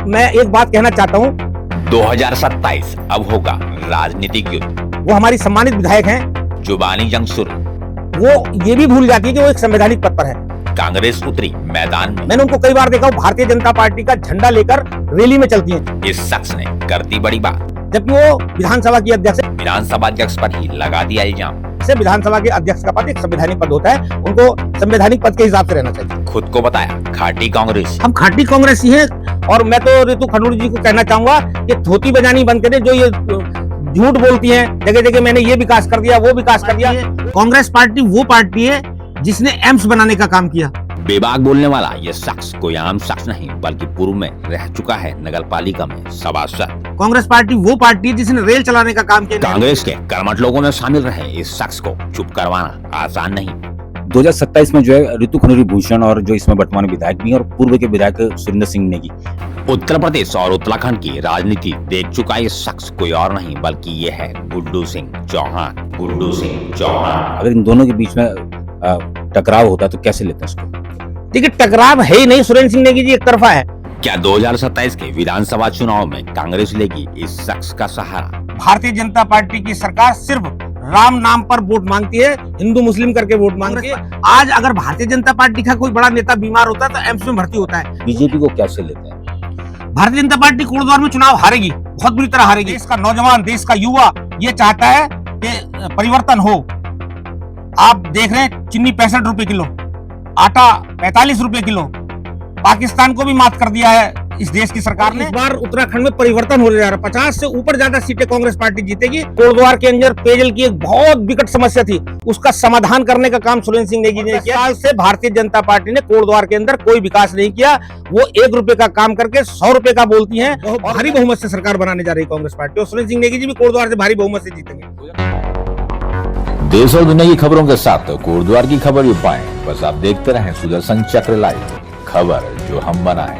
मैं एक बात कहना चाहता हूँ, 2027 अब होगा राजनीतिक युद्ध। वो हमारी सम्मानित विधायक हैं, जुबानी जंग शुरू। वो ये भी भूल जाती है कि वो एक संवैधानिक पद पर है। कांग्रेस उतरी मैदान में। मैंने उनको कई बार देखा, भारतीय जनता पार्टी का झंडा लेकर रैली में चलती हैं। इस शख्स ने कर दी बड़ी बात, जबकि वो विधानसभा की अध्यक्ष है। विधानसभा अध्यक्ष पर ही लगा दिया इल्जाम। से विधानसभा के अध्यक्ष का पद एक संवैधानिक पद होता है, उनको संवैधानिक पद के हिसाब से रहना चाहिए। खुद को बताया खाटी कांग्रेस। हम खाटी कांग्रेसी हैं और मैं तो रितु खडूर जी को कहना चाहूंगा कि धोती बजानी बंद करें। जो ये झूठ बोलती हैं जगह जगह, मैंने ये विकास कर दिया, वो विकास कर दिया। कांग्रेस पार्टी वो पार्टी है जिसने एम्स बनाने का काम किया। बेबाक बोलने वाला ये शख्स कोई आम शख्स नहीं बल्कि पूर्व में रह चुका है नगर पालिका में सभासद। कांग्रेस पार्टी वो पार्टी है जिसने रेल चलाने का काम किया। कांग्रेस के कर्मठ लोगों में शामिल रहे इस शख्स को चुप करवाना आसान नहीं। 2027 में जो है ऋतु खनूरी भूषण और जो इसमें वर्तमान विधायक भी हैं और पूर्व के विधायक सुरेंद्र सिंह नेगी। उत्तर प्रदेश और उत्तराखंड की राजनीति देख चुका ये शख्स कोई और नहीं बल्कि ये है गुड्डू सिंह चौहान। गुड्डू सिंह चौहान। अगर इन दोनों के बीच में टकराव होता तो कैसे लेते हैं उसको? देखिए, टकराव है ही नहीं। सुरेंद्र सिंह नेगी जी एक तरफा है। क्या 2027 के विधानसभा चुनाव में कांग्रेस लेगी इस शख्स का सहारा? भारतीय जनता पार्टी की सरकार सिर्फ राम नाम पर वोट मांगती है, हिंदू मुस्लिम करके वोट मांगती है। आज अगर भारतीय जनता पार्टी का कोई बड़ा नेता बीमार होता है तो एम्स में भर्ती होता है। बीजेपी को कैसे लेते हैं? भारतीय जनता पार्टी कोटद्वार में चुनाव हारेगी, बहुत बुरी तरह हारेगी। देश का नौजवान, देश का युवा ये चाहता है कि परिवर्तन हो। आप देख रहे हैं चीनी 65 रुपए किलो, आटा 45 रुपए किलो। पाकिस्तान को भी मात कर दिया है इस देश की सरकार ने। इस बार उत्तराखंड में परिवर्तन होने जा रहा है। 50 से ऊपर ज्यादा सीटें कांग्रेस पार्टी जीतेगी। कोटद्वार के अंदर पेयजल की एक बहुत विकट समस्या थी, उसका समाधान करने का काम सुरेंद्र सिंह नेगी ने किया। साल से भारतीय जनता पार्टी ने कोटद्वार के अंदर कोई विकास नहीं किया। वो 1 रुपए का काम करके 100 रुपए का बोलती है। भारी बहुमत से सरकार बनाने जा रही कांग्रेस पार्टी और सुरेंद्र सिंह नेगी जी भी कोटद्वार से भारी बहुमत से जीतेंगे। देश और दुनिया की खबरों के साथ कोटद्वार की खबर भी पाएं, बस आप देखते रहें सुदर्शन चक्र लाइव, खबर जो हम बनाएं।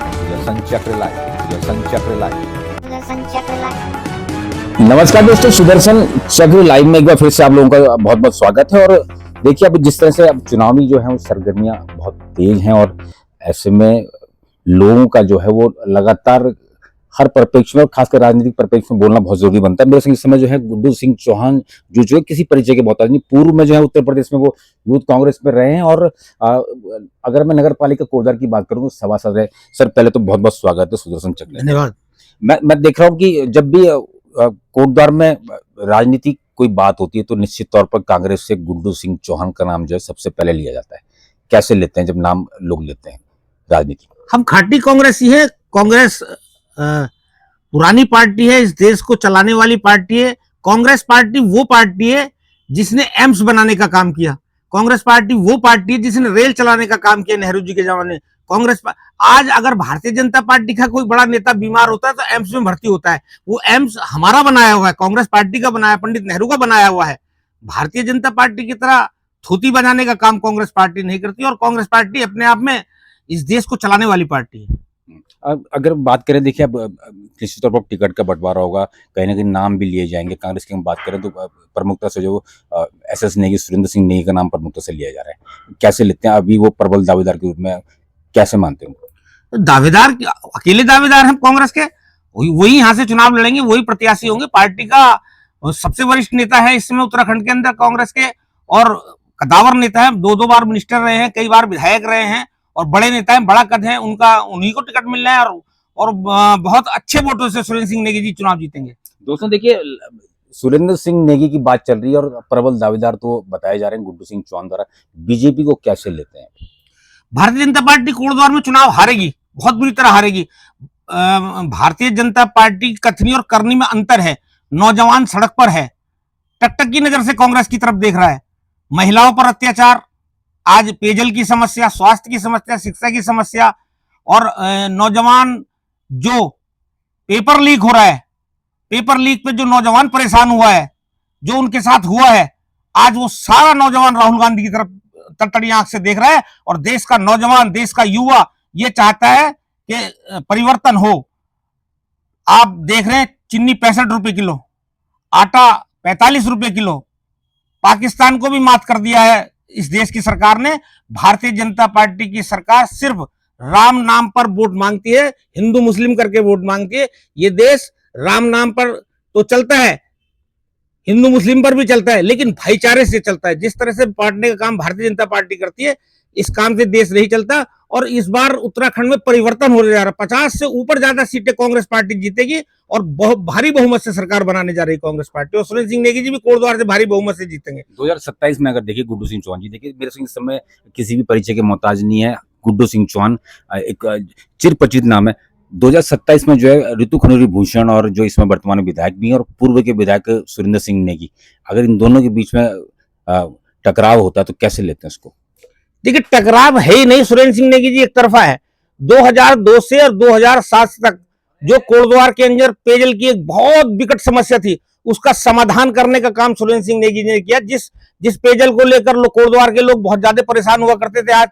सुदर्शन चक्र लाइव, सुदर्शन चक्र लाइव, सुदर्शन चक्र लाइव। नमस्कार दोस्तों, सुदर्शन चक्र लाइव में एक बार फिर से आप लोगों का बहुत बहुत स्वागत है। और देखिए, अब जिस तरह से अब चुनावी जो है वो सरगर्मियां बहुत तेज हैं और ऐसे में लोगों का जो है वो लगातार हर परिप्रेक्ष्य में, खासकर राजनीतिक परिप्रेक्ष्य में बोलना बहुत जरूरी बनता है। मेरे संग इस समय जो है गुड्डू सिंह चौहान जो है किसी परिचय के बहुत आदमी, पूर्व में जो है उत्तर प्रदेश में वो यूथ कांग्रेस में रहे हैं और अगर मैं नगर पालिका कोटद्वार की बात करूं तो सभासद रहे। सर, पहले तो बहुत बहुत स्वागत है सुदर्शन चक्र। धन्यवाद। मैं देख रहा हूँ कि जब भी कोटद्वार में राजनीति कोई बात होती है तो निश्चित तौर पर कांग्रेस से गुड्डू सिंह चौहान का नाम जो है सबसे पहले लिया जाता है। कैसे लेते हैं जब नाम लोग लेते हैं राजनीति? हम खाटी कांग्रेसी हैं। कांग्रेस पुरानी पार्टी है, इस देश को चलाने वाली पार्टी है। कांग्रेस पार्टी वो पार्टी है जिसने एम्स बनाने का काम किया। कांग्रेस पार्टी वो पार्टी है जिसने रेल चलाने का काम किया नेहरू जी के जमाने। आज अगर भारतीय जनता पार्टी का कोई बड़ा नेता बीमार होता है तो एम्स में भर्ती होता है। वो एम्स हमारा बनाया हुआ है, कांग्रेस पार्टी का बनाया, पंडित नेहरू का बनाया हुआ है। भारतीय जनता पार्टी की तरह थोती बनाने का काम कांग्रेस पार्टी नहीं करती और कांग्रेस पार्टी अपने आप में इस देश को चलाने वाली पार्टी है। अगर बात करें, देखिए अब निश्चित तौर पर टिकट का बंटवारा होगा, कहीं ना कहीं नाम भी लिए जाएंगे। कांग्रेस की हम बात करें तो प्रमुखता से जो एसएस नेगी, सुरेंद्र सिंह नेगी का नाम प्रमुखता से लिया जा रहा है। कैसे लेते हैं? अभी वो प्रबल दावेदार के रूप में कैसे मानते हैं? दावेदार अकेले दावेदार हैं कांग्रेस के, वही यहाँ से चुनाव लड़ेंगे, वही प्रत्याशी होंगे। पार्टी का सबसे वरिष्ठ नेता है इस समय उत्तराखंड के अंदर कांग्रेस के और कदावर नेता है। 2 बार मिनिस्टर रहे हैं, कई बार विधायक रहे हैं और बड़े नेता हैं, बड़ा कद है उनका। उन्हीं को टिकट मिल रहा है और बहुत अच्छे वोटों से सुरेंद्र सिंह नेगी जी चुनाव जीतेंगे। दोस्तों देखिए, सुरेंद्र सिंह नेगी की बात चल रही है और प्रबल दावेदार तो बताए जा रहे हैं गुड्डू सिंह चौहान द्वारा। बीजेपी को कैसे लेते हैं? भारतीय जनता पार्टी कोटद्वार में चुनाव हारेगी, बहुत बुरी तरह हारेगी। भारतीय जनता पार्टी कथनी और करनी में अंतर है। नौजवान सड़क पर है, टकटक की नजर से कांग्रेस की तरफ देख रहा है। महिलाओं पर अत्याचार, आज पेयजल की समस्या, स्वास्थ्य की समस्या, शिक्षा की समस्या और नौजवान जो पेपर लीक हो रहा है, पेपर लीक पे जो नौजवान परेशान हुआ है, जो उनके साथ हुआ है, आज वो सारा नौजवान राहुल गांधी की तरफ तड़तड़ी आंख से देख रहा है और देश का नौजवान, देश का युवा ये चाहता है कि परिवर्तन हो। आप देख रहे हैं चीनी 65 रुपए किलो, आटा 45 रुपए किलो। पाकिस्तान को भी मात कर दिया है इस देश की सरकार ने। भारतीय जनता पार्टी की सरकार सिर्फ राम नाम पर वोट मांगती है, हिंदू मुस्लिम करके वोट मांगती है। ये देश राम नाम पर तो चलता है, हिंदू मुस्लिम पर भी चलता है, लेकिन भाईचारे से चलता है। जिस तरह से बांटने का काम भारतीय जनता पार्टी करती है, इस काम से देश नहीं चलता। और इस बार उत्तराखंड में परिवर्तन होने जा रहा है। 50 से ऊपर ज्यादा सीटें कांग्रेस पार्टी जीतेगी और बहुत भारी बहुमत से सरकार बनाने जा रही है कांग्रेस पार्टी। और सुरेंद्र सिंह नेगी जी भी कोटद्वार से भारी बहुमत से जीतेंगे। 2027 में अगर देखिए गुड्डू सिंह चौहान जी, देखिए मेरे संग इस समय किसी भी परिचय के मोहताज नहीं है। गुड्डू सिंह चौहान एक चिरपरिचित नाम है। 2027 में जो है रितु खनूरी भूषण और जो इसमें वर्तमान में विधायक भी हैं और पूर्व के विधायक सुरेंद्र सिंह नेगी, अगर इन दोनों के बीच में टकराव होता है तो कैसे लेते हैं उसको? देखिए, टकराव है ही नहीं। सुरेंद्र सिंह नेगी जी एक तरफा है। 2002 से और 2007 तक जो कोटद्वार के अंदर पेयजल की एक बहुत विकट समस्या थी, उसका समाधान करने का काम सुरेंद्र सिंह नेगी जी ने किया। जिस पेयजल को लेकर कोटद्वार के लोग बहुत ज्यादा परेशान हुआ करते थे, आज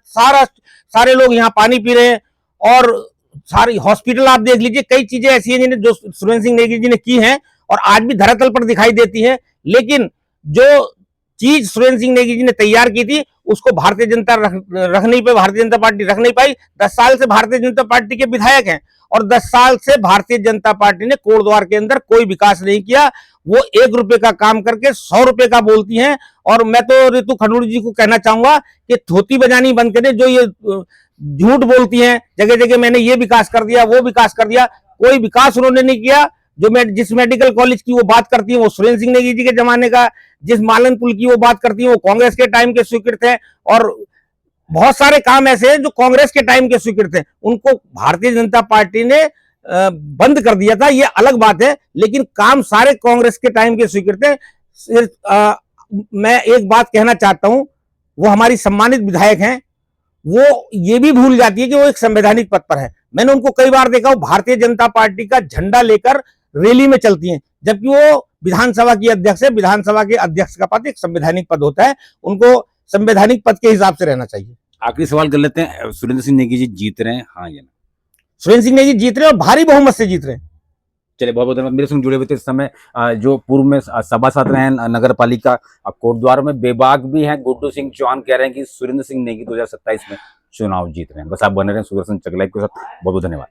सारे लोग यहाँ पानी पी रहे हैं। और सारी हॉस्पिटल आप देख लीजिए, कई चीजें ऐसी हैं जिन्हें जो सुरेंद्र सिंह नेगी जी ने की हैं और आज भी धरातल पर दिखाई देती हैं। लेकिन जो चीज सुरेंद्र सिंह नेगी जी ने तैयार की थी, उसको भारतीय जनता भारतीय जनता पार्टी रख नहीं पाई। 10 साल से भारतीय जनता पार्टी के विधायक हैं और 10 साल से भारतीय जनता पार्टी ने कोटद्वार के अंदर कोई विकास नहीं किया। वो 1 रुपए का काम करके 100 रुपए का बोलती हैं। और मैं तो रितु खनूरी जी को कहना चाहूंगा कि थोती बजानी बंद करें। जो ये झूठ बोलती हैं जगह जगह, मैंने ये विकास कर दिया, वो विकास कर दिया, कोई विकास उन्होंने नहीं किया। जिस मेडिकल कॉलेज की वो बात करती है, वो सुरेंद्र सिंह नेगी जी के जमाने का। जिस मालन पुल की वो बात करती है, वो कांग्रेस के टाइम के स्वीकृत है। और बहुत सारे काम ऐसे हैं जो कांग्रेस के टाइम के स्वीकृत हैं, उनको भारतीय जनता पार्टी ने बंद कर दिया था, ये अलग बात है। लेकिन काम सारे कांग्रेस के टाइम के स्वीकृत है। सिर्फ मैं एक बात कहना चाहता हूं, वो हमारी सम्मानित विधायक हैं, वो ये भी भूल जाती है कि वो एक संवैधानिक पद पर है। मैंने उनको कई बार देखा, वो भारतीय जनता पार्टी का झंडा लेकर रैली में चलती हैं, जबकि वो विधानसभा की अध्यक्ष है। विधानसभा के अध्यक्ष का पद एक संवैधानिक पद होता है, उनको संवैधानिक पद के हिसाब से रहना चाहिए। आखिरी सवाल कर लेते हैं, सुरेंद्र सिंह नेगी जी जीत रहे हैं, हाँ या ना? सुरेंद्र सिंह नेगी जीत रहे हैं और भारी बहुमत से जीत रहे हैं। चलिए, बहुत बहुत धन्यवाद। मेरे संग जुड़े हुए थे इस समय जो पूर्व में सभासद रहे हैं नगर पालिका कोटद्वार में, बेबाक भी हैं। गुड्डू सिंह चौहान कह रहे हैं कि सुरेंद्र सिंह नेगी 2027 में चुनाव जीत रहे हैं। बस आप बने रहें सुदर्शन चक लाइव के साथ। बहुत बहुत धन्यवाद।